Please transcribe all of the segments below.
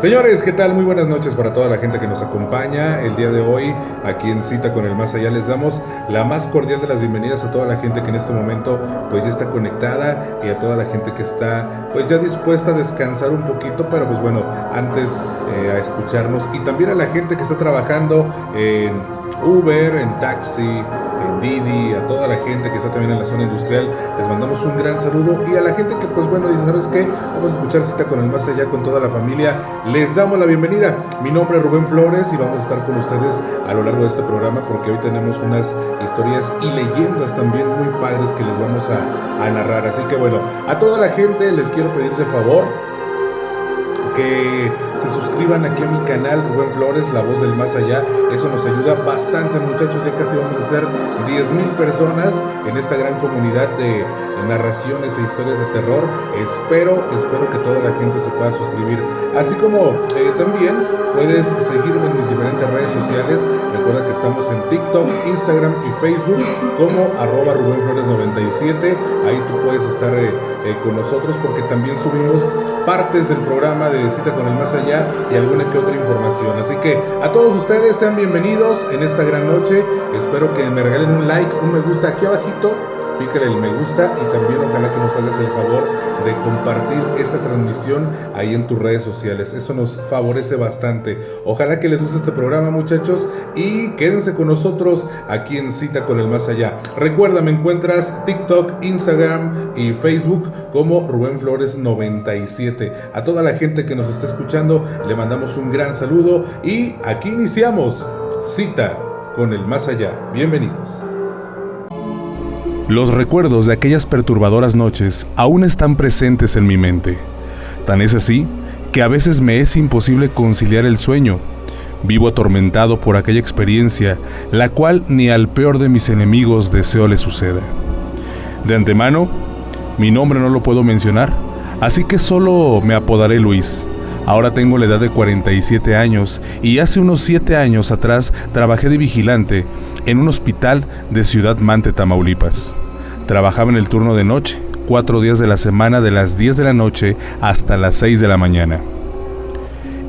Señores, ¿qué tal? Muy buenas noches para toda la gente que nos acompaña el día de hoy aquí en Cita con el Más Allá. Les damos la más cordial de las bienvenidas a toda la gente que en este momento pues ya está conectada y a toda la gente que está pues ya dispuesta a descansar un poquito, pero pues bueno, antes a escucharnos, y también a la gente que está trabajando en Uber, en taxi, en Didi, a toda la gente que está también en la zona industrial, les mandamos un gran saludo, y a la gente que pues bueno dice, ¿sabes qué? Vamos a escuchar Cita con el Más Allá con toda la familia, les damos la bienvenida. Mi nombre es Rubén Flores y vamos a estar con ustedes a lo largo de este programa porque hoy tenemos unas historias y leyendas también muy padres que les vamos a narrar. Así que bueno, a toda la gente les quiero pedir de favor que se suscriban aquí a mi canal Rubén Flores, la voz del más allá. Eso nos ayuda bastante, muchachos. Ya casi vamos a ser 10,000 personas en esta gran comunidad de narraciones e historias de terror. Espero que toda la gente se pueda suscribir, así como también puedes seguirme en mis diferentes redes sociales. Recuerda que estamos en TikTok, Instagram y Facebook como @RubénFlores97. Ahí tú puedes estar con nosotros porque también subimos partes del programa de Cita con el Más Allá y alguna que otra información. Así que a todos ustedes sean bienvenidos en esta gran noche. Espero que me regalen un like, un me gusta aquí abajito. Pícale el me gusta y también ojalá que nos hagas el favor de compartir esta transmisión ahí en tus redes sociales. Eso nos favorece bastante. Ojalá que les guste este programa, muchachos, y quédense con nosotros aquí en Cita con el Más Allá. Recuerda, me encuentras TikTok, Instagram y Facebook como Rubén Flores 97. A toda la gente que nos está escuchando le mandamos un gran saludo y aquí iniciamos Cita con el Más Allá. Bienvenidos. Los recuerdos de aquellas perturbadoras noches aún están presentes en mi mente. Tan es así que a veces me es imposible conciliar el sueño. Vivo atormentado por aquella experiencia, la cual ni al peor de mis enemigos deseo le suceda. De antemano, mi nombre no lo puedo mencionar, así que solo me apodaré Luis. Ahora tengo la edad de 47 años y hace unos 7 años atrás trabajé de vigilante en un hospital de Ciudad Mante, Tamaulipas. Trabajaba en el turno de noche, 4 días de la semana, de las 10 de la noche hasta las 6 de la mañana.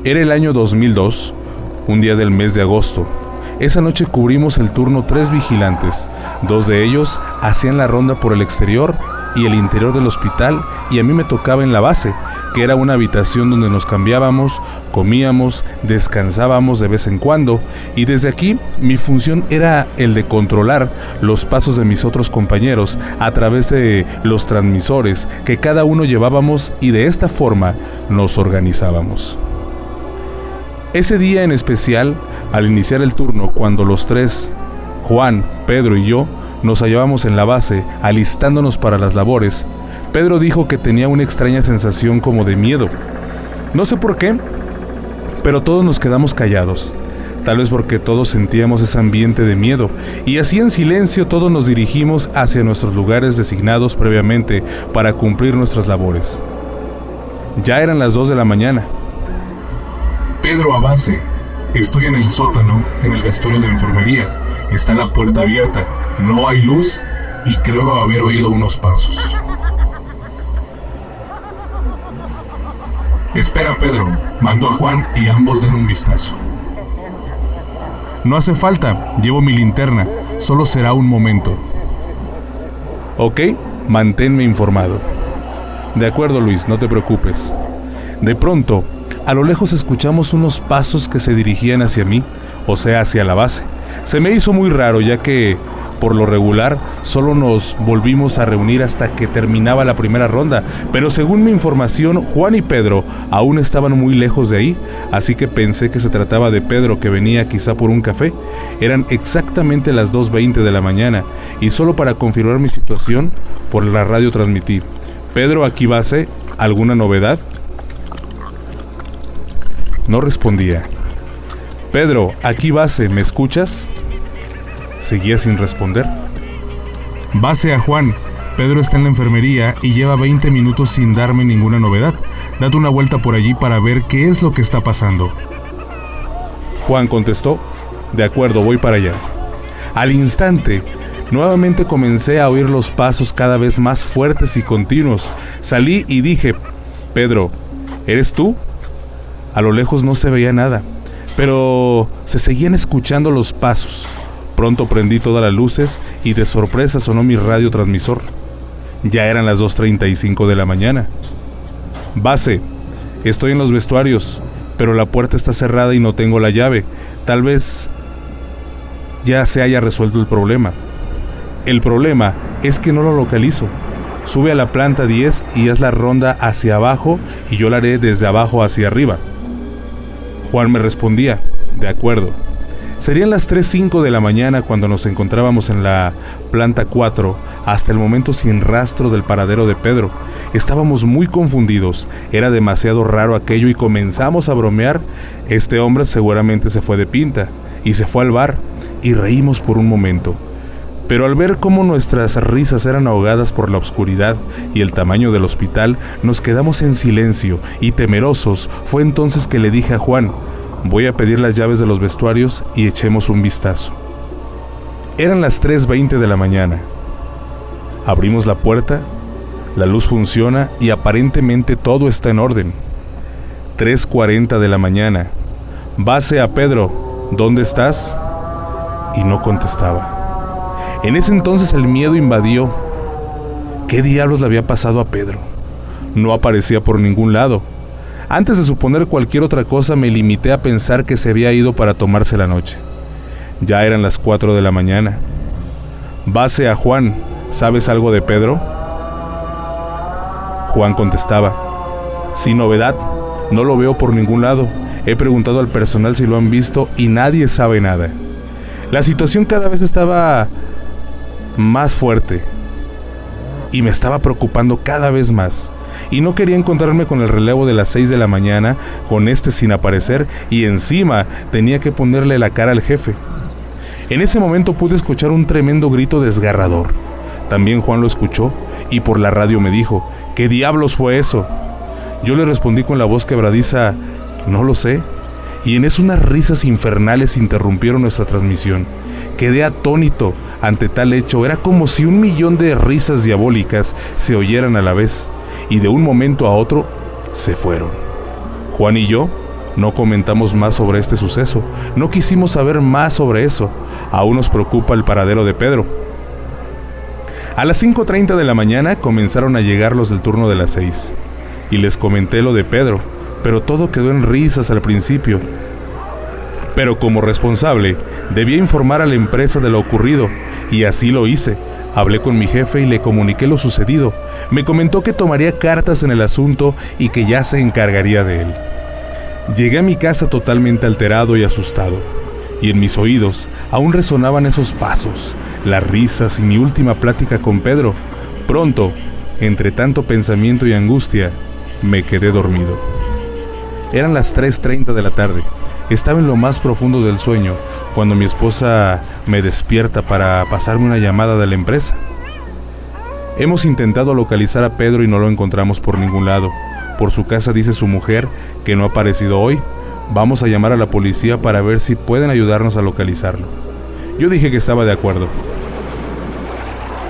Era el año 2002, un día del mes de agosto. Esa noche cubrimos el turno 3 vigilantes. 2 de ellos hacían la ronda por el exterior y el interior del hospital, y a mí me tocaba en la base, que era una habitación donde nos cambiábamos, comíamos, descansábamos de vez en cuando, y desde aquí mi función era el de controlar los pasos de mis otros compañeros a través de los transmisores que cada uno llevábamos, y de esta forma nos organizábamos. Ese día en especial, al iniciar el turno, cuando los 3, Juan, Pedro y yo, nos hallábamos en la base, alistándonos para las labores, Pedro dijo que tenía una extraña sensación como de miedo. No sé por qué, pero todos nos quedamos callados. Tal vez porque todos sentíamos ese ambiente de miedo, y así en silencio todos nos dirigimos hacia nuestros lugares designados previamente para cumplir nuestras labores. Ya eran las 2 de la mañana. Pedro, a base. Estoy en el sótano, en el vestuario de enfermería. Está la puerta abierta, no hay luz y creo haber oído unos pasos. Espera, Pedro, mandó a Juan y ambos den un vistazo. No hace falta, llevo mi linterna, solo será un momento. Ok, manténme informado. De acuerdo, Luis, no te preocupes. De pronto, a lo lejos escuchamos unos pasos que se dirigían hacia mí, o sea, hacia la base. Se me hizo muy raro, ya que, por lo regular, solo nos volvimos a reunir hasta que terminaba la primera ronda, pero según mi información, Juan y Pedro aún estaban muy lejos de ahí, así que pensé que se trataba de Pedro, que venía quizá por un café. Eran exactamente las 2:20 de la mañana, y solo para confirmar mi situación, por la radio transmití: Pedro, aquí base, ¿alguna novedad? No respondía. Pedro, aquí base, ¿me escuchas? Seguía sin responder. Base a Juan, Pedro está en la enfermería y lleva 20 minutos sin darme ninguna novedad. Date una vuelta por allí para ver qué es lo que está pasando. Juan contestó: de acuerdo, voy para allá. Al instante, nuevamente comencé a oír los pasos cada vez más fuertes y continuos. Salí y dije: Pedro, ¿eres tú? A lo lejos no se veía nada, pero se seguían escuchando los pasos. Pronto prendí todas las luces y de sorpresa sonó mi radiotransmisor. Ya eran las 2:35 de la mañana. Base, estoy en los vestuarios, pero la puerta está cerrada y no tengo la llave. Tal vez ya se haya resuelto el problema. El problema es que no lo localizo. Sube a la planta 10 y haz la ronda hacia abajo y yo la haré desde abajo hacia arriba. Juan me respondía, de acuerdo. Serían las 3:05 de la mañana cuando nos encontrábamos en la planta 4, hasta el momento sin rastro del paradero de Pedro. Estábamos muy confundidos, era demasiado raro aquello y comenzamos a bromear. Este hombre seguramente se fue de pinta y se fue al bar, y reímos por un momento. Pero al ver cómo nuestras risas eran ahogadas por la oscuridad y el tamaño del hospital, nos quedamos en silencio y temerosos. Fue entonces que le dije a Juan, voy a pedir las llaves de los vestuarios y echemos un vistazo. Eran las 3:20 de la mañana. Abrimos la puerta, la luz funciona y aparentemente todo está en orden. 3:40 de la mañana. Base a Pedro, ¿dónde estás? Y no contestaba. En ese entonces el miedo invadió. ¿Qué diablos le había pasado a Pedro? No aparecía por ningún lado. Antes de suponer cualquier otra cosa, me limité a pensar que se había ido para tomarse la noche. Ya eran las 4 de la mañana. Base a Juan, ¿sabes algo de Pedro? Juan contestaba, sin novedad, no lo veo por ningún lado. He preguntado al personal si lo han visto y nadie sabe nada. La situación cada vez estaba más fuerte y me estaba preocupando cada vez más. Y no quería encontrarme con el relevo de las 6 de la mañana, con este sin aparecer, y encima tenía que ponerle la cara al jefe. En ese momento pude escuchar un tremendo grito desgarrador. También Juan lo escuchó y por la radio me dijo, ¿qué diablos fue eso? Yo le respondí con la voz quebradiza, no lo sé. Y en eso unas risas infernales interrumpieron nuestra transmisión. Quedé atónito ante tal hecho. Era como si 1,000,000 de risas diabólicas se oyeran a la vez, y de un momento a otro se fueron. Juan y yo no comentamos más sobre este suceso. No quisimos saber más sobre eso. Aún nos preocupa el paradero de Pedro. A las 5:30 de la mañana comenzaron a llegar los del turno de las 6, y les comenté lo de Pedro, pero todo quedó en risas al principio. Pero como responsable, debía informar a la empresa de lo ocurrido, y así lo hice. Hablé con mi jefe y le comuniqué lo sucedido. Me comentó que tomaría cartas en el asunto y que ya se encargaría de él. Llegué a mi casa totalmente alterado y asustado, y en mis oídos aún resonaban esos pasos, las risas y mi última plática con Pedro. Pronto, entre tanto pensamiento y angustia, me quedé dormido. Eran las 3:30 de la tarde. Estaba en lo más profundo del sueño cuando mi esposa me despierta para pasarme una llamada de la empresa. Hemos intentado localizar a Pedro y no lo encontramos por ningún lado. Por su casa dice su mujer que no ha aparecido hoy. Vamos a llamar a la policía para ver si pueden ayudarnos a localizarlo. Yo dije que estaba de acuerdo.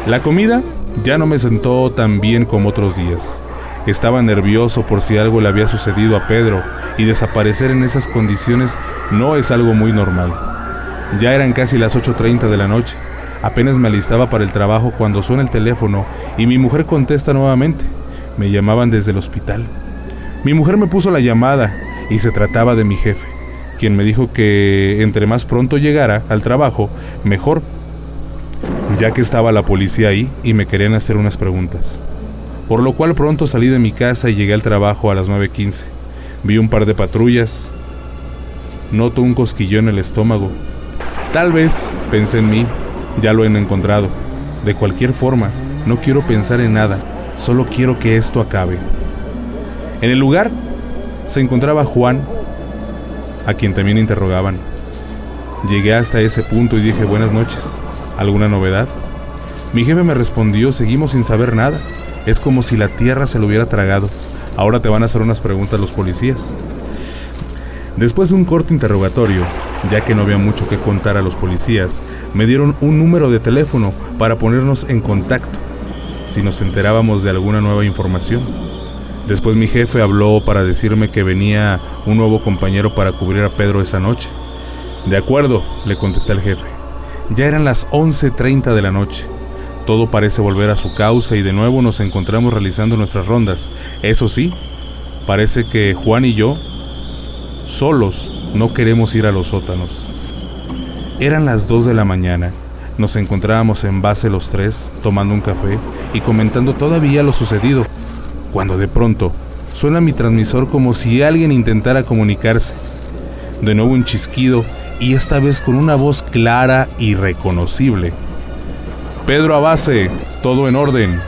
La comida ya no me sentó tan bien como otros días. Estaba nervioso por si algo le había sucedido a Pedro, y desaparecer en esas condiciones no es algo muy normal. Ya eran casi las 8:30 de la noche. Apenas me alistaba para el trabajo cuando suena el teléfono y mi mujer contesta nuevamente. Me llamaban desde el hospital. Mi mujer me puso la llamada y se trataba de mi jefe, quien me dijo que entre más pronto llegara al trabajo, mejor, ya que estaba la policía ahí y me querían hacer unas preguntas. Por lo cual pronto salí de mi casa y llegué al trabajo a las 9:15. Vi un par de patrullas. Noto un cosquillón en el estómago. Tal vez, pensé en mí, ya lo han encontrado. De cualquier forma, no quiero pensar en nada, solo quiero que esto acabe. En el lugar se encontraba Juan, a quien también interrogaban. Llegué hasta ese punto y dije, buenas noches, ¿alguna novedad? Mi jefe me respondió, seguimos sin saber nada. Es como si la tierra se lo hubiera tragado. Ahora te van a hacer unas preguntas los policías. Después de un corto interrogatorio, ya que no había mucho que contar a los policías, me dieron un número de teléfono para ponernos en contacto si nos enterábamos de alguna nueva información. Después mi jefe habló para decirme que venía un nuevo compañero para cubrir a Pedro esa noche. De acuerdo, le contesté al jefe. Ya eran las 11:30 de la noche. Todo parece volver a su cauce y de nuevo nos encontramos realizando nuestras rondas. Eso sí, parece que Juan y yo, solos, no queremos ir a los sótanos. Eran las 2 de la mañana. Nos encontrábamos en base los tres, tomando un café y comentando todavía lo sucedido, cuando de pronto suena mi transmisor como si alguien intentara comunicarse. De nuevo un chisquido y esta vez con una voz clara y reconocible. Pedro Abase, todo en orden.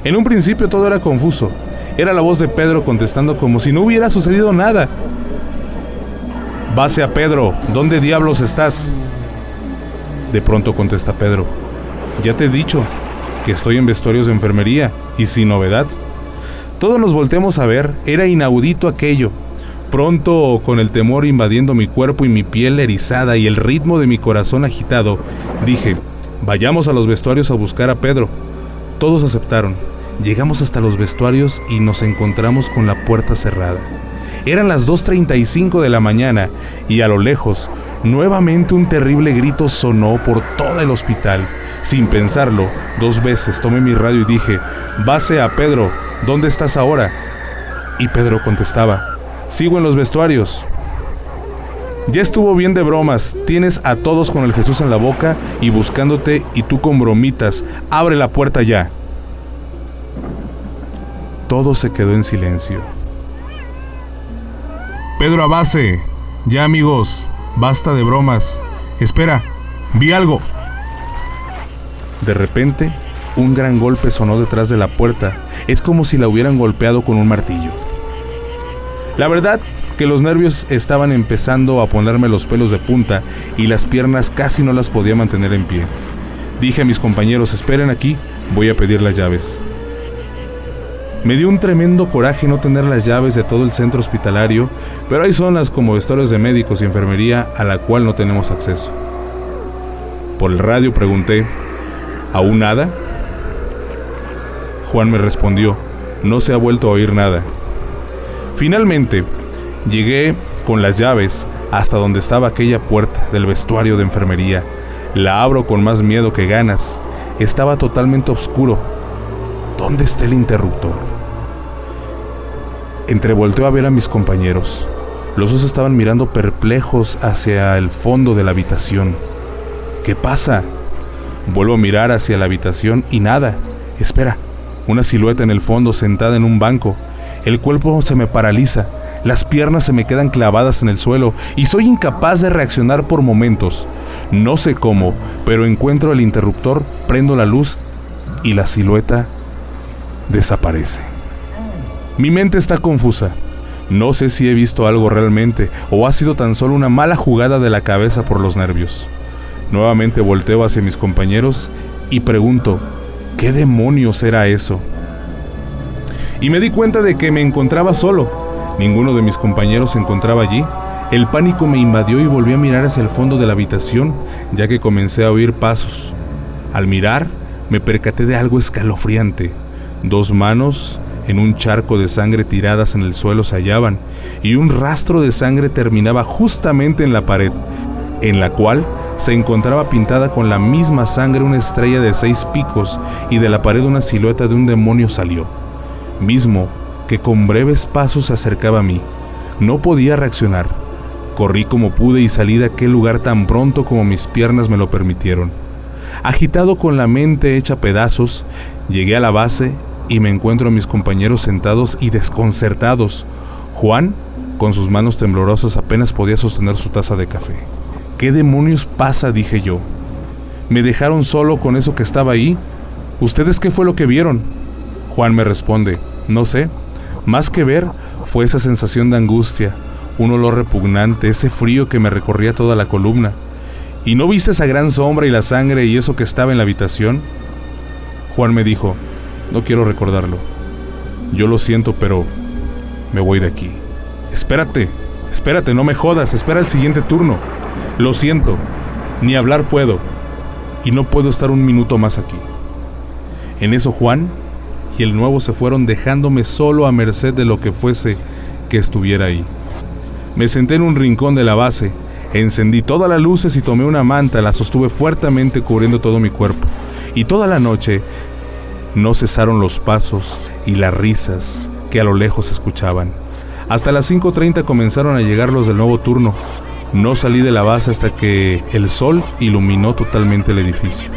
En un principio todo era confuso. Era la voz de Pedro contestando como si no hubiera sucedido nada. Base a Pedro, ¿dónde diablos estás? De pronto contesta Pedro. Ya te he dicho que estoy en vestuarios de enfermería y sin novedad. Todos nos volteamos a ver, era inaudito aquello. Pronto, con el temor invadiendo mi cuerpo y mi piel erizada y el ritmo de mi corazón agitado, dije, vayamos a los vestuarios a buscar a Pedro. Todos aceptaron. Llegamos hasta los vestuarios y nos encontramos con la puerta cerrada. Eran las 2:35 de la mañana y a lo lejos, nuevamente un terrible grito sonó por todo el hospital. Sin pensarlo, 2 veces tomé mi radio y dije, base a Pedro, ¿dónde estás ahora? Y Pedro contestaba, sigo en los vestuarios. Ya estuvo bien de bromas, tienes a todos con el Jesús en la boca y buscándote y tú con bromitas, abre la puerta ya. Todo se quedó en silencio. Pedro Abase, ya amigos, basta de bromas. Espera, vi algo. De repente, un gran golpe sonó detrás de la puerta. Es como si la hubieran golpeado con un martillo. La verdad que los nervios estaban empezando a ponerme los pelos de punta y las piernas casi no las podía mantener en pie. Dije a mis compañeros, esperen aquí, voy a pedir las llaves. Me dio un tremendo coraje no tener las llaves de todo el centro hospitalario, pero hay zonas como vestuarios de médicos y enfermería a la cual no tenemos acceso. Por el radio pregunté, ¿aún nada? Juan me respondió, no se ha vuelto a oír nada. Finalmente, llegué con las llaves hasta donde estaba aquella puerta del vestuario de enfermería. La abro con más miedo que ganas. Estaba totalmente oscuro. ¿Dónde está el interruptor? Entrevolteo a ver a mis compañeros. Los dos estaban mirando perplejos hacia el fondo de la habitación. ¿Qué pasa? Vuelvo a mirar hacia la habitación y nada. Espera, una silueta en el fondo sentada en un banco. El cuerpo se me paraliza, las piernas se me quedan clavadas en el suelo y soy incapaz de reaccionar por momentos. No sé cómo, pero encuentro el interruptor, prendo la luz y la silueta desaparece. Mi mente está confusa. No sé si he visto algo realmente o ha sido tan solo una mala jugada de la cabeza por los nervios. Nuevamente volteo hacia mis compañeros y pregunto, ¿qué demonios era eso? Y me di cuenta de que me encontraba solo. Ninguno de mis compañeros se encontraba allí. El pánico me invadió y volví a mirar hacia el fondo de la habitación, ya que comencé a oír pasos. Al mirar, me percaté de algo escalofriante. 2 manos en un charco de sangre tiradas en el suelo se hallaban, y un rastro de sangre terminaba justamente en la pared, en la cual se encontraba pintada con la misma sangre una estrella de 6 picos, y de la pared una silueta de un demonio salió, mismo que con breves pasos se acercaba a mí. No podía reaccionar. Corrí como pude y salí de aquel lugar tan pronto como mis piernas me lo permitieron. Agitado con la mente hecha pedazos, llegué a la base y me encuentro a mis compañeros sentados y desconcertados. Juan, con sus manos temblorosas, apenas podía sostener su taza de café. ¿Qué demonios pasa?, dije yo. ¿Me dejaron solo con eso que estaba ahí? ¿Ustedes qué fue lo que vieron? Juan me responde, no sé. Más que ver, fue esa sensación de angustia, un olor repugnante, ese frío que me recorría toda la columna. ¿Y no viste esa gran sombra y la sangre y eso que estaba en la habitación? Juan me dijo, no quiero recordarlo. Yo lo siento, pero me voy de aquí. Espérate, no me jodas, espera el siguiente turno. Lo siento, ni hablar puedo, y no puedo estar un minuto más aquí. En eso Juan y el nuevo se fueron dejándome solo a merced de lo que fuese que estuviera ahí. Me senté en un rincón de la base, encendí todas las luces y tomé una manta, la sostuve fuertemente cubriendo todo mi cuerpo, y toda la noche no cesaron los pasos y las risas que a lo lejos se escuchaban. Hasta las 5:30 comenzaron a llegar los del nuevo turno. No salí de la base hasta que el sol iluminó totalmente el edificio.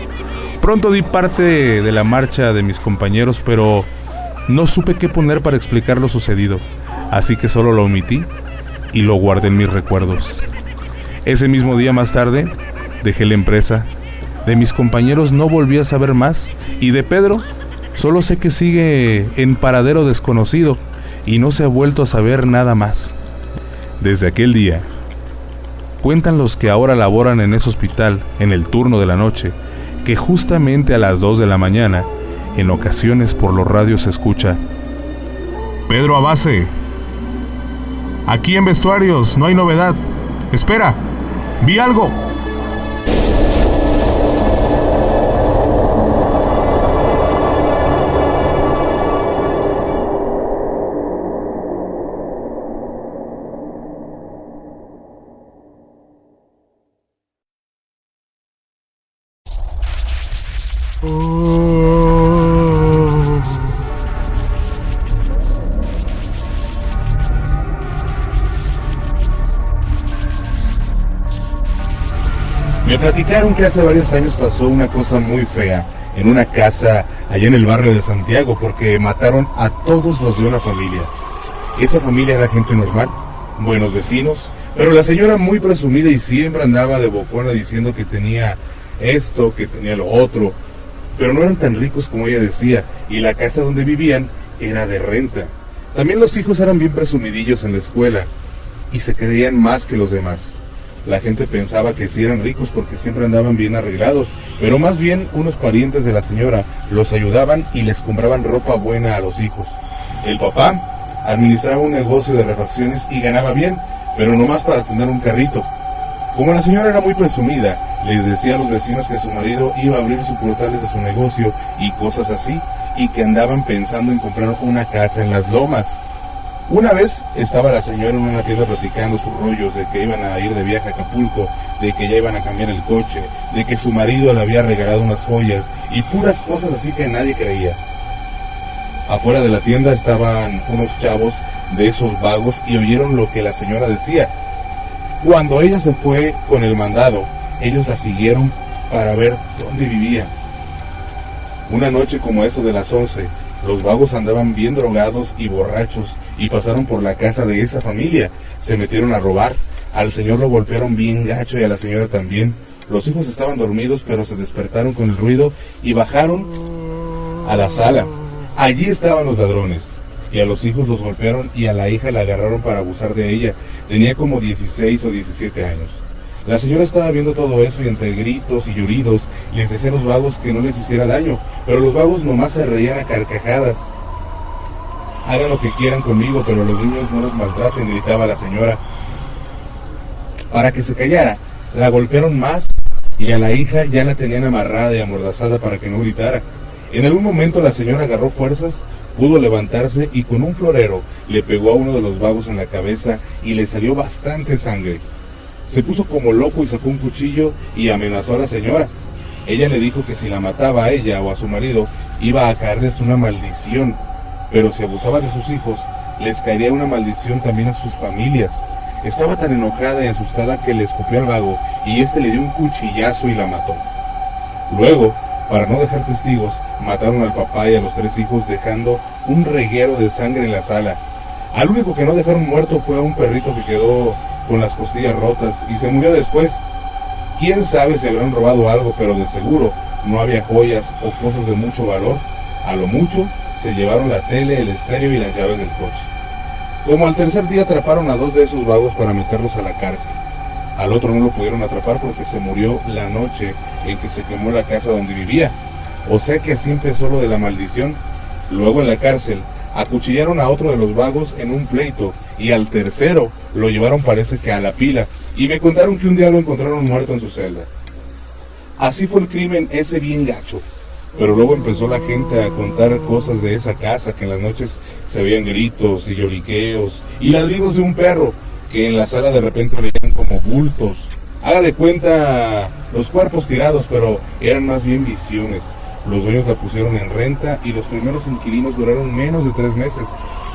Pronto di parte de la marcha de mis compañeros, pero no supe qué poner para explicar lo sucedido, así que solo lo omití y lo guardé en mis recuerdos. Ese mismo día más tarde, dejé la empresa. De mis compañeros no volví a saber más, y de Pedro solo sé que sigue en paradero desconocido y no se ha vuelto a saber nada más. Desde aquel día, cuentan los que ahora laboran en ese hospital en el turno de la noche, que justamente a las 2 de la mañana, en ocasiones por los radios se escucha: Pedro Abase, aquí en vestuarios no hay novedad. Espera, vi algo. Me platicaron que hace varios años pasó una cosa muy fea en una casa allá en el barrio de Santiago, porque mataron a todos los de una familia. Esa familia era gente normal, buenos vecinos, pero la señora muy presumida y siempre andaba de bocona diciendo que tenía esto, que tenía lo otro, pero no eran tan ricos como ella decía, y la casa donde vivían era de renta. También los hijos eran bien presumidillos en la escuela y se creían más que los demás. La gente pensaba que sí eran ricos porque siempre andaban bien arreglados, pero más bien unos parientes de la señora los ayudaban y les compraban ropa buena a los hijos. El papá administraba un negocio de refacciones y ganaba bien, pero nomás para tener un carrito. Como la señora era muy presumida, les decía a los vecinos que su marido iba a abrir sucursales de su negocio y cosas así, y que andaban pensando en comprar una casa en las lomas. Una vez estaba la señora en una tienda platicando sus rollos de que iban a ir de viaje a Acapulco, de que ya iban a cambiar el coche, de que su marido le había regalado unas joyas y puras cosas así que nadie creía. Afuera de la tienda estaban unos chavos de esos vagos y oyeron lo que la señora decía. Cuando ella se fue con el mandado, ellos la siguieron para ver dónde vivía. Una noche como eso de las 11, los vagos andaban bien drogados y borrachos y pasaron por la casa de esa familia. Se metieron a robar. Al señor lo golpearon bien gacho y a la señora también. Los hijos estaban dormidos, pero se despertaron con el ruido y bajaron a la sala. Allí estaban los ladrones. Y a los hijos los golpearon y a la hija la agarraron para abusar de ella. Tenía como 16 o 17 años. La señora estaba viendo todo eso y entre gritos y lloridos les decía a los vagos que no les hiciera daño, pero los vagos nomás se reían a carcajadas. Hagan lo que quieran conmigo, pero los niños no los maltraten, gritaba la señora. Para que se callara, la golpearon más y a la hija ya la tenían amarrada y amordazada para que no gritara. En algún momento la señora agarró fuerzas, pudo levantarse y con un florero le pegó a uno de los vagos en la cabeza y le salió bastante sangre. Se puso como loco y sacó un cuchillo y amenazó a la señora. Ella le dijo que si la mataba a ella o a su marido, iba a caerles una maldición, pero si abusaba de sus hijos, les caería una maldición también a sus familias. Estaba tan enojada y asustada que le escupió al vago y este le dio un cuchillazo y la mató. Luego, para no dejar testigos, mataron al papá y a los 3 hijos, dejando un reguero de sangre en la sala. Al único que no dejaron muerto fue a un perrito que quedó con las costillas rotas y se murió después. Quién sabe si habrán robado algo, pero de seguro no había joyas o cosas de mucho valor. A lo mucho se llevaron la tele, el estéreo y las llaves del coche. Como al tercer día atraparon a 2 de esos vagos para meterlos a la cárcel. Al otro no lo pudieron atrapar porque se murió la noche en que se quemó la casa donde vivía. O sea que así empezó lo de la maldición. Luego en la cárcel acuchillaron a otro de los vagos en un pleito y al tercero lo llevaron, parece que a la pila, y me contaron que un día lo encontraron muerto en su celda. Así fue el crimen ese bien gacho. Pero luego empezó la gente a contar cosas de esa casa, que en las noches se veían gritos y lloriqueos y ladridos de un perro, que en la sala de repente veían como bultos. Haga de cuenta los cuerpos tirados, pero eran más bien visiones. Los dueños la pusieron en renta y los primeros inquilinos duraron menos de 3 meses.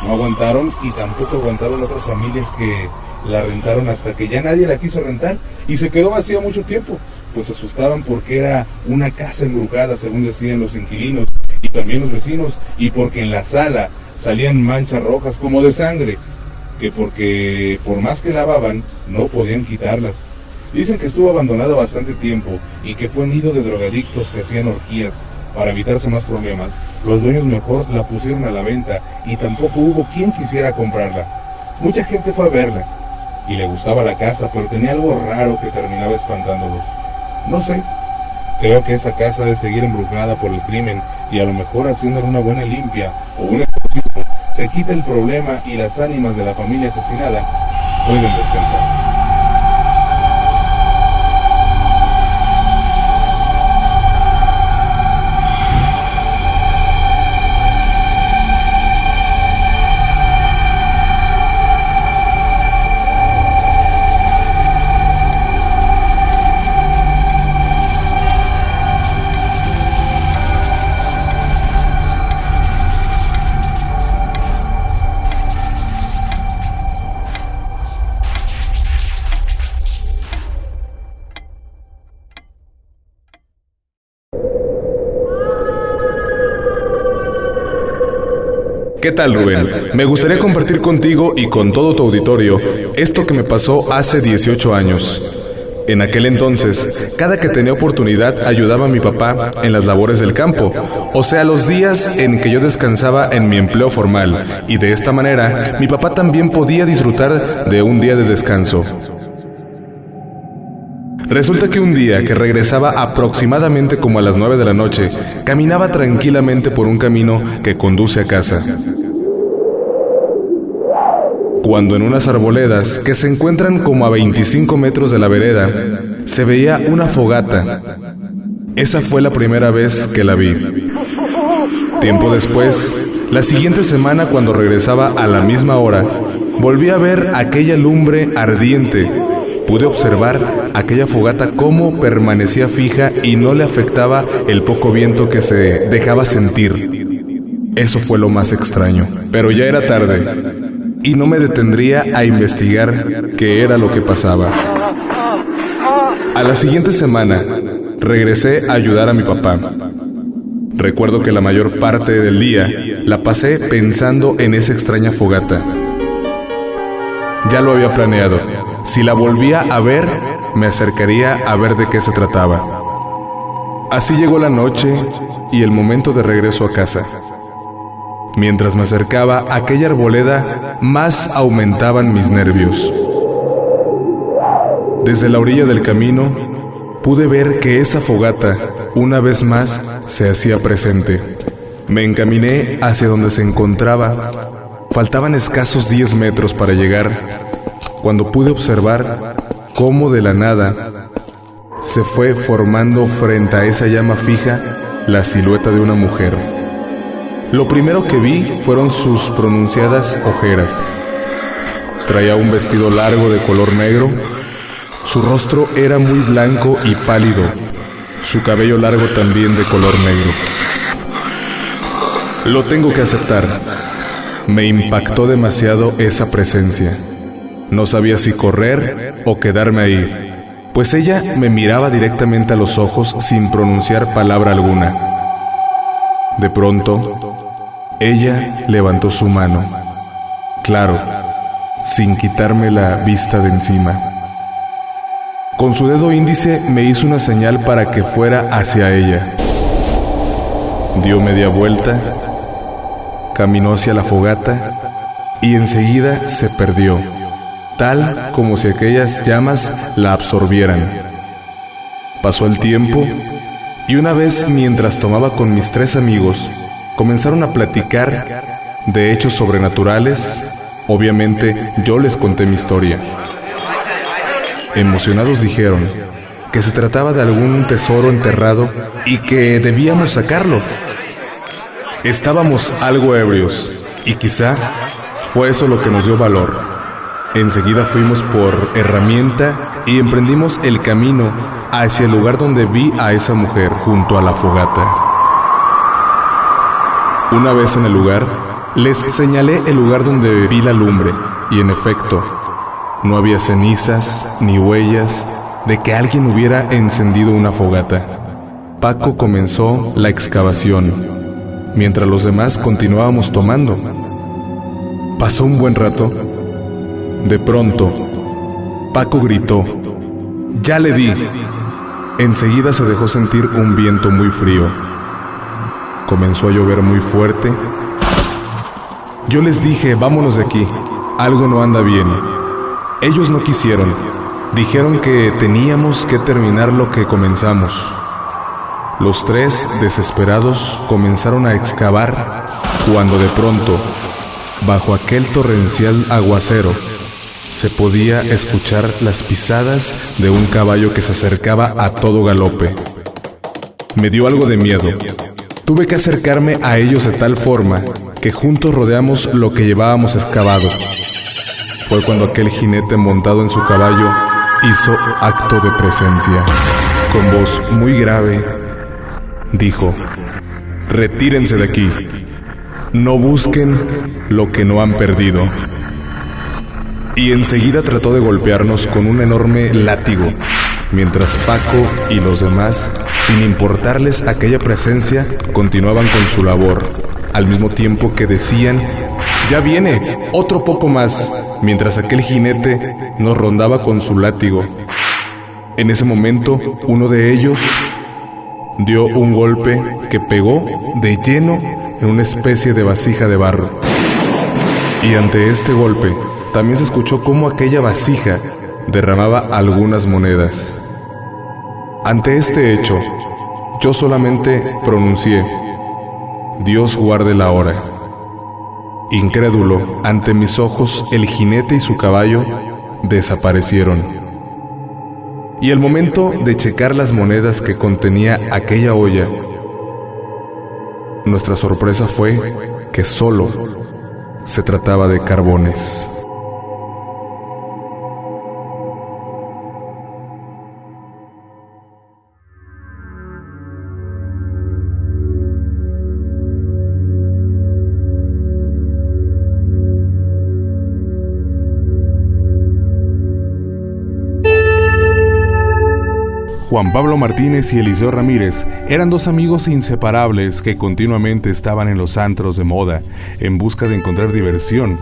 No aguantaron y tampoco aguantaron otras familias que la rentaron hasta que ya nadie la quiso rentar y se quedó vacía mucho tiempo, pues se asustaban porque era una casa embrujada, según decían los inquilinos y también los vecinos, y porque en la sala salían manchas rojas como de sangre, que porque por más que lavaban no podían quitarlas. Dicen que estuvo abandonada bastante tiempo y que fue nido de drogadictos que hacían orgías. Para evitarse más problemas, los dueños mejor la pusieron a la venta y tampoco hubo quien quisiera comprarla. Mucha gente fue a verla y le gustaba la casa, pero tenía algo raro que terminaba espantándolos. No sé, creo que esa casa debe seguir embrujada por el crimen y a lo mejor haciéndole una buena limpia o un exorcismo se quita el problema y las ánimas de la familia asesinada pueden descansar. ¿Qué tal, Rubén? Me gustaría compartir contigo y con todo tu auditorio esto que me pasó hace 18 años. En aquel entonces, cada que tenía oportunidad ayudaba a mi papá en las labores del campo, o sea, los días en que yo descansaba en mi empleo formal, y de esta manera mi papá también podía disfrutar de un día de descanso. Resulta que un día que regresaba aproximadamente como a las 9 de la noche, caminaba tranquilamente por un camino que conduce a casa, cuando en unas arboledas que se encuentran como a 25 metros de la vereda, se veía una fogata. Esa fue la primera vez que la vi. Tiempo después, la siguiente semana, cuando regresaba a la misma hora, volví a ver aquella lumbre ardiente. Pude observar aquella fogata cómo permanecía fija y no le afectaba el poco viento que se dejaba sentir. Eso fue lo más extraño. Pero ya era tarde y no me detendría a investigar qué era lo que pasaba. A la siguiente semana regresé a ayudar a mi papá. Recuerdo que la mayor parte del día la pasé pensando en esa extraña fogata. Ya lo había planeado. Si la volvía a ver, me acercaría a ver de qué se trataba. Así llegó la noche y el momento de regreso a casa. Mientras me acercaba a aquella arboleda, más aumentaban mis nervios. Desde la orilla del camino, pude ver que esa fogata, una vez más, se hacía presente. Me encaminé hacia donde se encontraba. Faltaban escasos 10 metros para llegar, cuando pude observar cómo de la nada se fue formando frente a esa llama fija la silueta de una mujer. Lo primero que vi fueron sus pronunciadas ojeras. Traía un vestido largo de color negro. Su rostro era muy blanco y pálido. Su cabello largo también de color negro. Lo tengo que aceptar. Me impactó demasiado esa presencia. No sabía si correr o quedarme ahí, pues ella me miraba directamente a los ojos sin pronunciar palabra alguna. De pronto, ella levantó su mano, claro, sin quitarme la vista de encima. Con su dedo índice me hizo una señal para que fuera hacia ella. Dio media vuelta, caminó hacia la fogata y enseguida se perdió, tal como si aquellas llamas la absorbieran. Pasó el tiempo y una vez, mientras tomaba con mis 3 amigos, comenzaron a platicar de hechos sobrenaturales. Obviamente yo les conté mi historia. Emocionados dijeron que se trataba de algún tesoro enterrado y que debíamos sacarlo. Estábamos algo ebrios y quizá fue eso lo que nos dio valor. Enseguida fuimos por herramienta y emprendimos el camino hacia el lugar donde vi a esa mujer junto a la fogata. Una vez en el lugar, les señalé el lugar donde vi la lumbre y en efecto, no había cenizas ni huellas de que alguien hubiera encendido una fogata. Paco comenzó la excavación, mientras los demás continuábamos tomando. Pasó un buen rato. De pronto, Paco gritó: ¡Ya le di! Enseguida se dejó sentir un viento muy frío. Comenzó a llover muy fuerte. Yo les dije: vámonos de aquí, algo no anda bien. Ellos no quisieron. Dijeron que teníamos que terminar lo que comenzamos. Los tres, desesperados, comenzaron a excavar cuando de pronto, bajo aquel torrencial aguacero, se podía escuchar las pisadas de un caballo que se acercaba a todo galope. Me dio algo de miedo. Tuve que acercarme a ellos de tal forma que juntos rodeamos lo que llevábamos excavado. Fue cuando aquel jinete montado en su caballo hizo acto de presencia. Con voz muy grave, dijo: retírense de aquí. No busquen lo que no han perdido. Y enseguida trató de golpearnos con un enorme látigo, mientras Paco y los demás, sin importarles aquella presencia, continuaban con su labor, al mismo tiempo que decían: ¡ya viene! ¡Otro poco más! Mientras aquel jinete nos rondaba con su látigo. En ese momento, uno de ellos dio un golpe que pegó de lleno en una especie de vasija de barro. Y ante este golpe, también se escuchó cómo aquella vasija derramaba algunas monedas. Ante este hecho, yo solamente pronuncié: Dios guarde la hora. Incrédulo, ante mis ojos el jinete y su caballo desaparecieron. Y el momento de checar las monedas que contenía aquella olla, nuestra sorpresa fue que solo se trataba de carbones. Juan Pablo Martínez y Eliseo Ramírez eran dos amigos inseparables que continuamente estaban en los antros de moda en busca de encontrar diversión.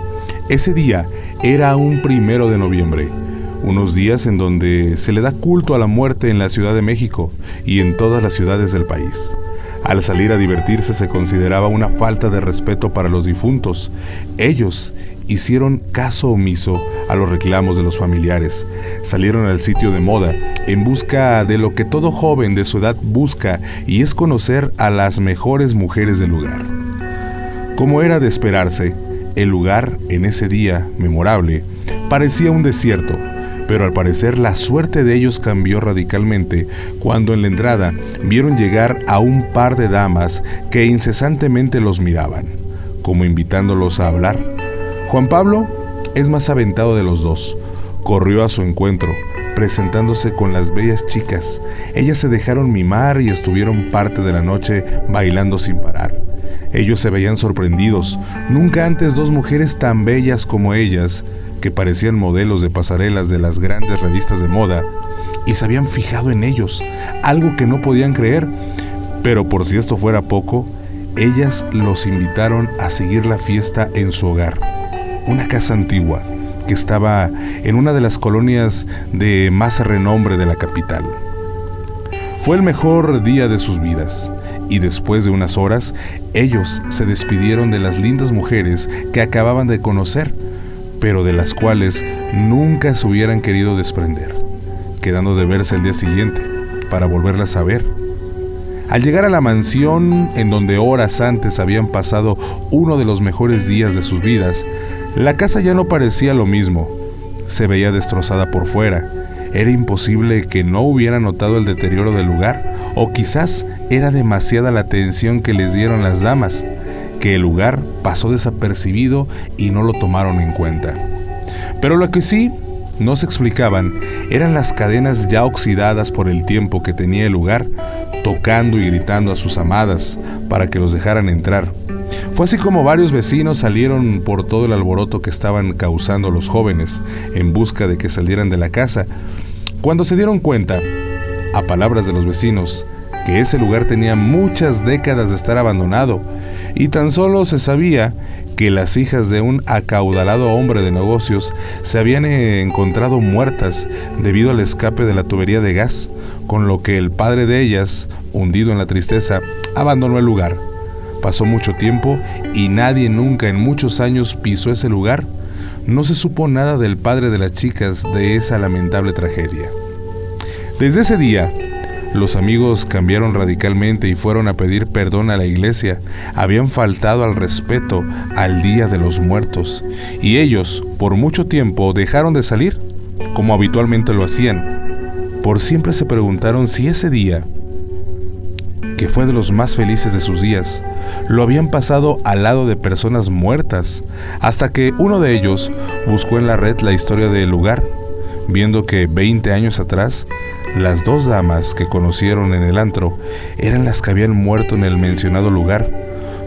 Ese día era un 1 de noviembre, unos días en donde se le da culto a la muerte en la Ciudad de México y en todas las ciudades del país. Al salir a divertirse se consideraba una falta de respeto para los difuntos. Ellos hicieron caso omiso a los reclamos de los familiares. Salieron al sitio de moda en busca de lo que todo joven de su edad busca, y es conocer a las mejores mujeres del lugar. Como era de esperarse, el lugar en ese día memorable parecía un desierto, pero al parecer la suerte de ellos cambió radicalmente cuando en la entrada vieron llegar a un par de damas que incesantemente los miraban, como invitándolos a hablar. Juan Pablo es más aventado de los dos. Corrió a su encuentro, presentándose con las bellas chicas. Ellas se dejaron mimar y estuvieron parte de la noche bailando sin parar. Ellos se veían sorprendidos. Nunca antes dos mujeres tan bellas como ellas, que parecían modelos de pasarelas de las grandes revistas de moda, y se habían fijado en ellos, algo que no podían creer. Pero por si esto fuera poco, ellas los invitaron a seguir la fiesta en su hogar, una casa antigua que estaba en una de las colonias de más renombre de la capital. Fue el mejor día de sus vidas, y después de unas horas, ellos se despidieron de las lindas mujeres que acababan de conocer, pero de las cuales nunca se hubieran querido desprender, quedando de verse el día siguiente para volverlas a ver. Al llegar a la mansión en donde horas antes habían pasado uno de los mejores días de sus vidas, la casa ya no parecía lo mismo. Se veía destrozada por fuera. Era imposible que no hubiera notado el deterioro del lugar, o quizás era demasiada la atención que les dieron las damas, que el lugar pasó desapercibido y no lo tomaron en cuenta. Pero lo que sí no se explicaban eran las cadenas ya oxidadas por el tiempo que tenía el lugar, tocando y gritando a sus amadas para que los dejaran entrar. Fue así como varios vecinos salieron por todo el alboroto que estaban causando los jóvenes en busca de que salieran de la casa. Cuando se dieron cuenta, a palabras de los vecinos, que ese lugar tenía muchas décadas de estar abandonado y tan solo se sabía que las hijas de un acaudalado hombre de negocios se habían encontrado muertas debido al escape de la tubería de gas, con lo que el padre de ellas, hundido en la tristeza, abandonó el lugar. Pasó mucho tiempo y nadie nunca en muchos años pisó ese lugar. No se supo nada del padre de las chicas de esa lamentable tragedia. Desde ese día, los amigos cambiaron radicalmente y fueron a pedir perdón a la iglesia. Habían faltado al respeto al Día de los Muertos, y ellos, por mucho tiempo, dejaron de salir, como habitualmente lo hacían. Por siempre se preguntaron si ese día, que fue de los más felices de sus días, lo habían pasado al lado de personas muertas, hasta que uno de ellos buscó en la red la historia del lugar, viendo que 20 años atrás, las dos damas que conocieron en el antro eran las que habían muerto en el mencionado lugar.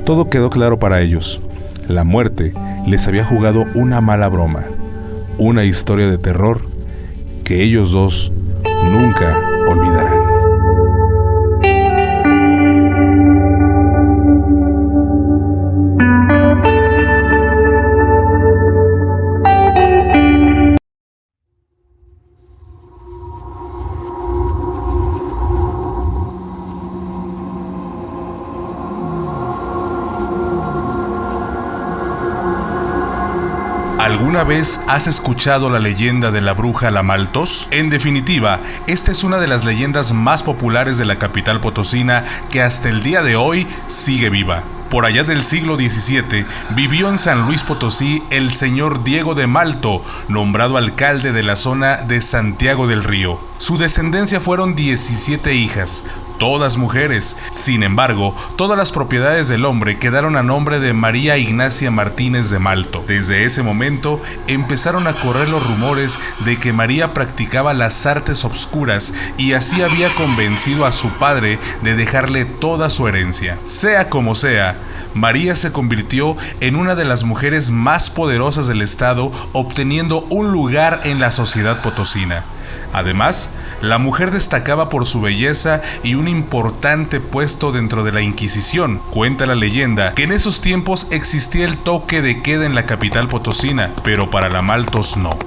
Todo quedó claro para ellos. La muerte les había jugado una mala broma, una historia de terror que ellos dos nunca olvidarán. ¿Alguna vez has escuchado la leyenda de la bruja La Maltos? En definitiva, esta es una de las leyendas más populares de la capital potosina que hasta el día de hoy sigue viva. Por allá del siglo XVII, vivió en San Luis Potosí el señor Diego de Malto, nombrado alcalde de la zona de Santiago del Río. Su descendencia fueron 17 hijas, todas mujeres. Sin embargo, todas las propiedades del hombre quedaron a nombre de María Ignacia Martínez de Malto. Desde ese momento empezaron a correr los rumores de que María practicaba las artes obscuras y así había convencido a su padre de dejarle toda su herencia. Sea como sea, María se convirtió en una de las mujeres más poderosas del estado, obteniendo un lugar en la sociedad potosina. Además, la mujer destacaba por su belleza y un importante puesto dentro de la Inquisición. Cuenta la leyenda que en esos tiempos existía el toque de queda en la capital potosina, pero para la Maltos no.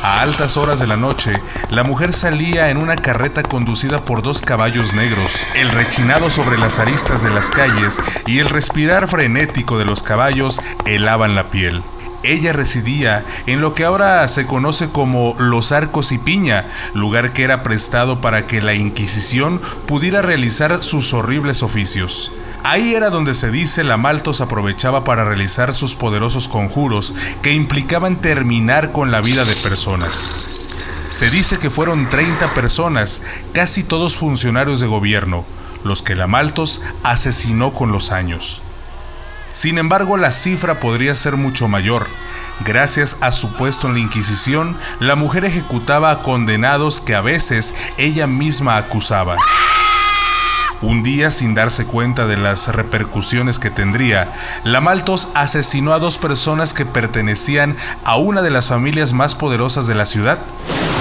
A altas horas de la noche, la mujer salía en una carreta conducida por 2 caballos negros. El rechinado sobre las aristas de las calles y el respirar frenético de los caballos helaban la piel. Ella residía en lo que ahora se conoce como Los Arcos y Piña, lugar que era prestado para que la Inquisición pudiera realizar sus horribles oficios. Ahí era donde se dice la Maltos aprovechaba para realizar sus poderosos conjuros que implicaban terminar con la vida de personas. Se dice que fueron 30 personas, casi todos funcionarios de gobierno, los que la Maltos asesinó con los años. Sin embargo, la cifra podría ser mucho mayor. Gracias a su puesto en la Inquisición, la mujer ejecutaba a condenados que a veces ella misma acusaba. Un día, sin darse cuenta de las repercusiones que tendría, la Maltos asesinó a 2 personas que pertenecían a una de las familias más poderosas de la ciudad.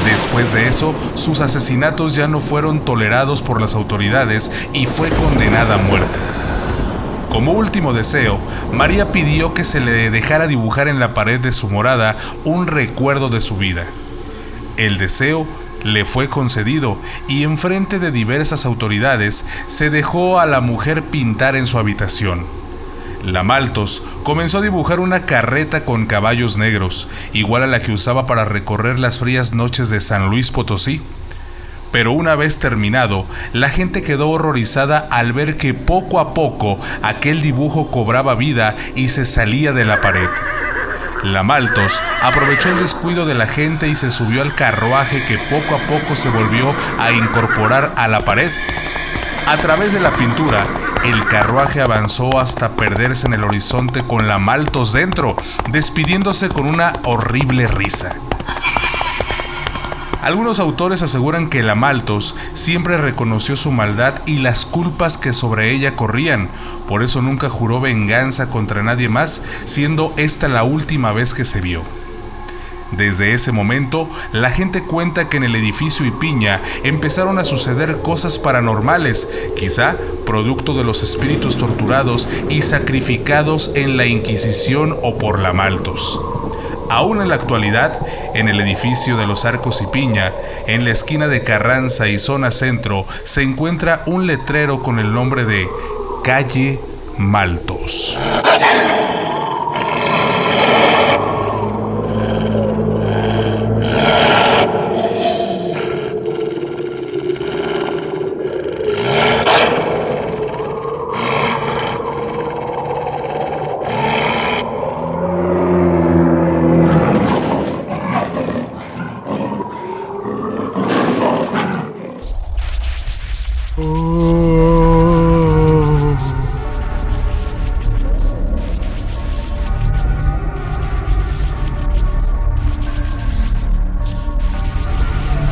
Después de eso, sus asesinatos ya no fueron tolerados por las autoridades y fue condenada a muerte. Como último deseo, María pidió que se le dejara dibujar en la pared de su morada un recuerdo de su vida. El deseo le fue concedido y enfrente de diversas autoridades se dejó a la mujer pintar en su habitación. La Maltos comenzó a dibujar una carreta con caballos negros, igual a la que usaba para recorrer las frías noches de San Luis Potosí. Pero una vez terminado, la gente quedó horrorizada al ver que poco a poco aquel dibujo cobraba vida y se salía de la pared. La Maltos aprovechó el descuido de la gente y se subió al carruaje que poco a poco se volvió a incorporar a la pared. A través de la pintura, el carruaje avanzó hasta perderse en el horizonte con la Maltos dentro, despidiéndose con una horrible risa. Algunos autores aseguran que la Maltos siempre reconoció su maldad y las culpas que sobre ella corrían, por eso nunca juró venganza contra nadie más, siendo esta la última vez que se vio. Desde ese momento, la gente cuenta que en el edificio Ipiña empezaron a suceder cosas paranormales, quizá producto de los espíritus torturados y sacrificados en la Inquisición o por la Maltos. Aún en la actualidad, en el edificio de los Arcos Ipiña, en la esquina de Carranza y Zona Centro, se encuentra un letrero con el nombre de Calle Maltos.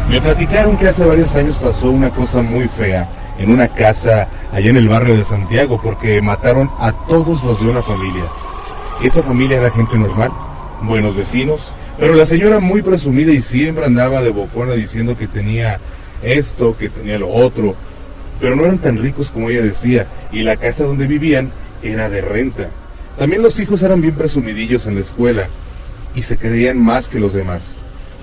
Me platicaron que hace varios años pasó una cosa muy fea en una casa allá en el barrio de Santiago porque mataron a todos los de una familia. Esa familia era gente normal, buenos vecinos, pero la señora muy presumida y siempre andaba de bocona diciendo que tenía esto, que tenía lo otro, pero no eran tan ricos como ella decía, y la casa donde vivían era de renta. También los hijos eran bien presumidillos en la escuela y se creían más que los demás.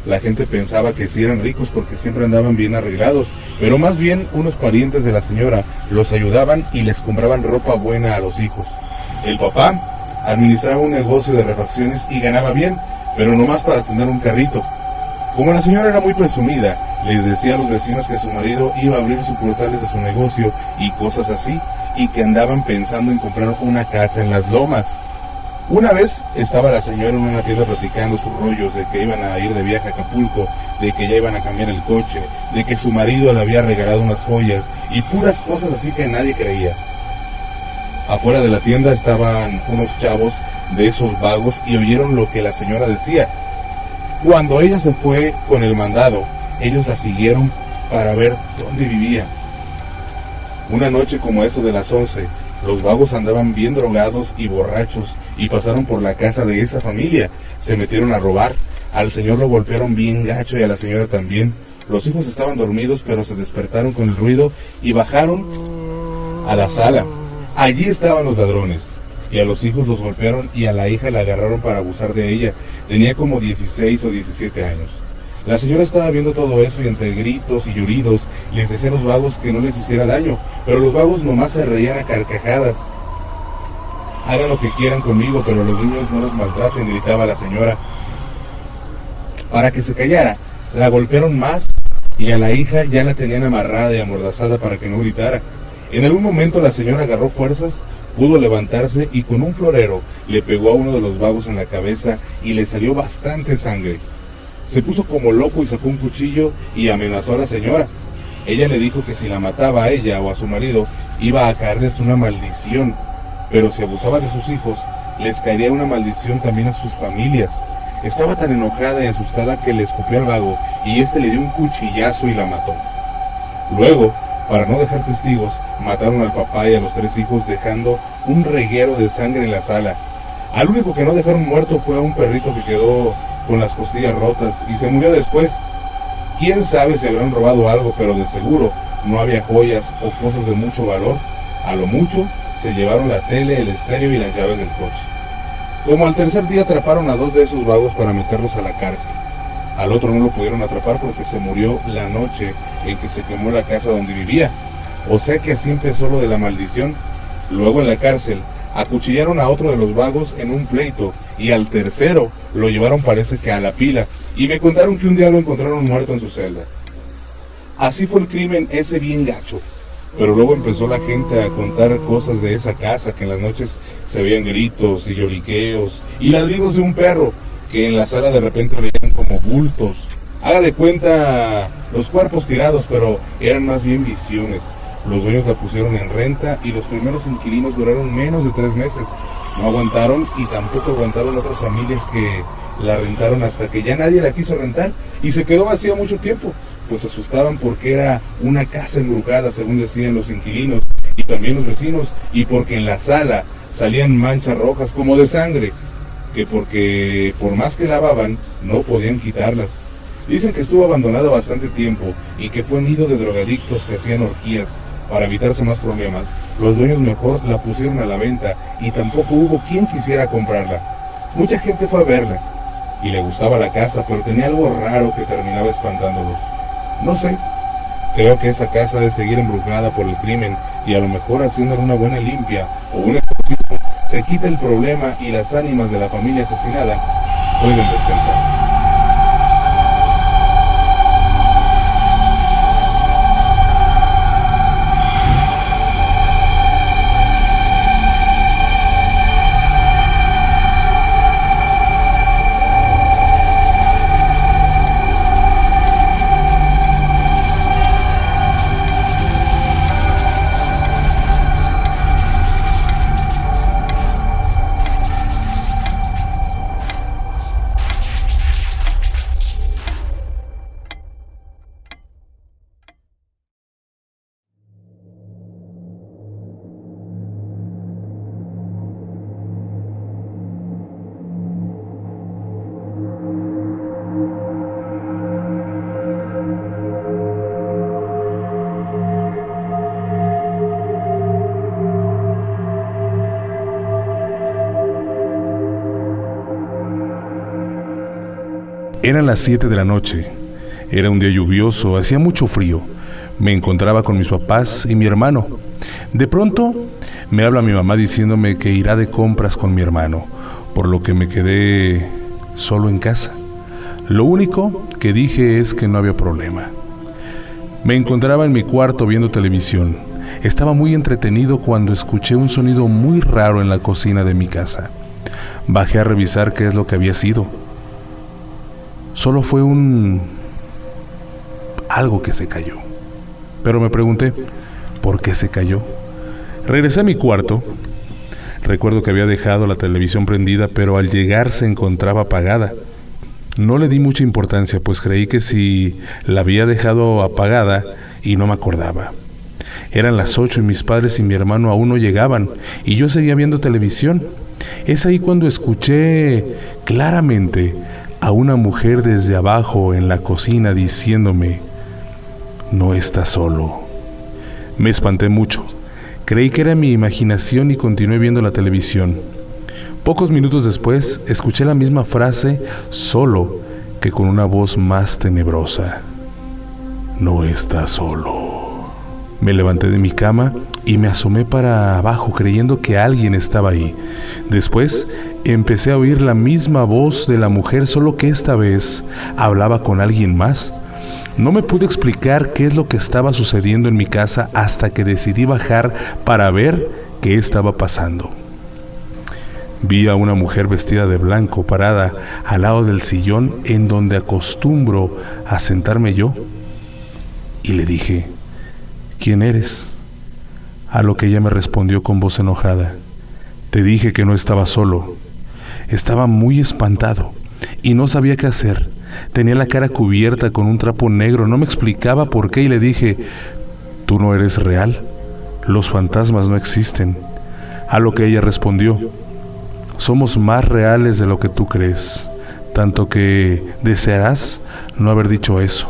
La gente pensaba que sí eran ricos porque siempre andaban bien arreglados, pero más bien unos parientes de la señora los ayudaban y les compraban ropa buena a los hijos. El papá administraba un negocio de refacciones y ganaba bien, pero nomás para tener un carrito. Como la señora era muy presumida, les decía a los vecinos que su marido iba a abrir sucursales de su negocio y cosas así, y que andaban pensando en comprar una casa en las Lomas. Una vez estaba la señora en una tienda platicando sus rollos de que iban a ir de viaje a Acapulco, de que ya iban a cambiar el coche, de que su marido le había regalado unas joyas y puras cosas así que nadie creía. Afuera de la tienda estaban unos chavos de esos vagos y oyeron lo que la señora decía. Cuando ella se fue con el mandado, ellos la siguieron para ver dónde vivía. Una noche como eso de las 11, los vagos andaban bien drogados y borrachos y pasaron por la casa de esa familia. Se metieron a robar. Al señor lo golpearon bien gacho y a la señora también. Los hijos estaban dormidos pero se despertaron con el ruido y bajaron a la sala. Allí estaban los ladrones y a los hijos los golpearon y a la hija la agarraron para abusar de ella. Tenía como 16 o 17 años. La señora estaba viendo todo eso y entre gritos y lloridos les decía a los vagos que no les hiciera daño, pero los vagos nomás se reían a carcajadas. Hagan lo que quieran conmigo, pero los niños no los maltraten, gritaba la señora. Para que se callara, la golpearon más y a la hija ya la tenían amarrada y amordazada para que no gritara. En algún momento la señora agarró fuerzas, pudo levantarse y con un florero le pegó a uno de los vagos en la cabeza y le salió bastante sangre. Se puso como loco y sacó un cuchillo y amenazó a la señora. Ella le dijo que si la mataba a ella o a su marido, iba a caerles una maldición, pero si abusaba de sus hijos, les caería una maldición también a sus familias. Estaba tan enojada y asustada que le escupió al vago y este le dio un cuchillazo y la mató. Luego, para no dejar testigos, mataron al papá y a los 3 hijos dejando un reguero de sangre en la sala. Al único que no dejaron muerto fue a un perrito que quedó con las costillas rotas y se murió después. Quién sabe si habrán robado algo, pero de seguro no había joyas o cosas de mucho valor. A lo mucho se llevaron la tele, el estéreo y las llaves del coche. Como al tercer día atraparon a 2 de esos vagos para meterlos a la cárcel. Al otro no lo pudieron atrapar porque se murió la noche en que se quemó la casa donde vivía. O sea que así empezó lo de la maldición. Luego en la cárcel acuchillaron a otro de los vagos en un pleito y al tercero lo llevaron parece que a la pila y me contaron que un día lo encontraron muerto en su celda. Así fue el crimen ese bien gacho. pero luego empezó la gente a contar cosas de esa casa, que en las noches se veían gritos y lloriqueos y ladridos de un perro, que en la sala de repente veían como bultos. Haga de cuenta los cuerpos tirados, pero eran más bien visiones. Los dueños la pusieron en renta y los primeros inquilinos duraron menos de 3 meses. No aguantaron y tampoco aguantaron otras familias que la rentaron hasta que ya nadie la quiso rentar y se quedó vacía mucho tiempo, pues se asustaban porque era una casa embrujada, según decían los inquilinos y también los vecinos, y porque en la sala salían manchas rojas como de sangre, que porque por más que lavaban no podían quitarlas. Dicen que estuvo abandonada bastante tiempo y que fue nido de drogadictos que hacían orgías. Para evitarse más problemas, los dueños mejor la pusieron a la venta y tampoco hubo quien quisiera comprarla. Mucha gente fue a verla y le gustaba la casa, pero tenía algo raro que terminaba espantándolos. No sé, creo que esa casa debe seguir embrujada por el crimen y a lo mejor haciéndole una buena limpia o un exorcismo se quita el problema y las ánimas de la familia asesinada pueden descansar. Eran las 7 de la noche. Era un día lluvioso, hacía mucho frío. Me encontraba con mis papás y mi hermano. De pronto me habla mi mamá diciéndome que irá de compras con mi hermano, por lo que me quedé solo en casa. Lo único que dije es que no había problema. Me encontraba en mi cuarto viendo televisión. Estaba muy entretenido cuando escuché un sonido muy raro en la cocina de mi casa. Bajé a revisar qué es lo que había sido. Solo fue algo que se cayó. Pero me pregunté, ¿por qué se cayó? Regresé a mi cuarto. Recuerdo que había dejado la televisión prendida, pero al llegar se encontraba apagada. No le di mucha importancia, pues creí que si la había dejado apagada y no me acordaba. Eran las 8 y mis padres y mi hermano aún no llegaban, y yo seguía viendo televisión. Es ahí cuando escuché claramente a una mujer desde abajo en la cocina diciéndome: no estás solo. Me espanté mucho. Creí que era mi imaginación y continué viendo la televisión. Pocos minutos después escuché la misma frase, solo que con una voz más tenebrosa: no estás solo. Me levanté de mi cama y me asomé para abajo creyendo que alguien estaba ahí. Después empecé a oír la misma voz de la mujer, solo que esta vez hablaba con alguien más. No me pude explicar qué es lo que estaba sucediendo en mi casa hasta que decidí bajar para ver qué estaba pasando. Vi a una mujer vestida de blanco parada al lado del sillón en donde acostumbro a sentarme yo, y le dije: ¿quién eres? A lo que ella me respondió con voz enojada: te dije que no estaba solo. Estaba muy espantado y no sabía qué hacer. Tenía la cara cubierta con un trapo negro, no me explicaba por qué, y le dije: tú no eres real, los fantasmas no existen. A lo que ella respondió: somos más reales de lo que tú crees, tanto que desearás no haber dicho eso.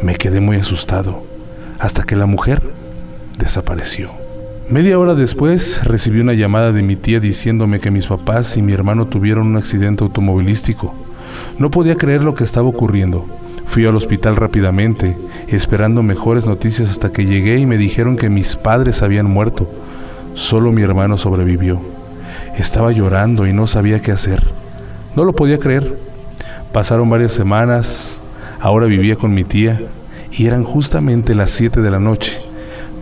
Me quedé muy asustado, hasta que la mujer desapareció. Media hora después recibí una llamada de mi tía diciéndome que mis papás y mi hermano tuvieron un accidente automovilístico. No podía creer lo que estaba ocurriendo. Fui al hospital rápidamente, esperando mejores noticias, hasta que llegué y me dijeron que mis padres habían muerto. Solo mi hermano sobrevivió. Estaba llorando y no sabía qué hacer. No lo podía creer. Pasaron varias semanas. Ahora vivía con mi tía y eran justamente las 7 de la noche.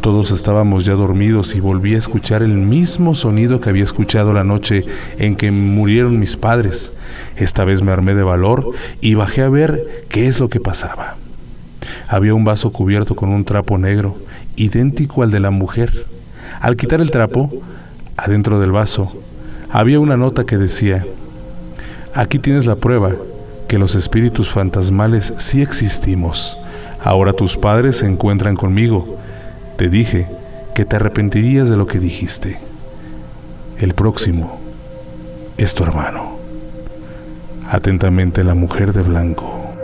Todos estábamos ya dormidos y volví a escuchar el mismo sonido que había escuchado la noche en que murieron mis padres. Esta vez me armé de valor y bajé a ver qué es lo que pasaba. Había un vaso cubierto con un trapo negro, idéntico al de la mujer. Al quitar el trapo, adentro del vaso, había una nota que decía: aquí tienes la prueba que los espíritus fantasmales sí existimos. Ahora tus padres se encuentran conmigo. Te dije que te arrepentirías de lo que dijiste. El próximo es tu hermano. Atentamente, la mujer de blanco.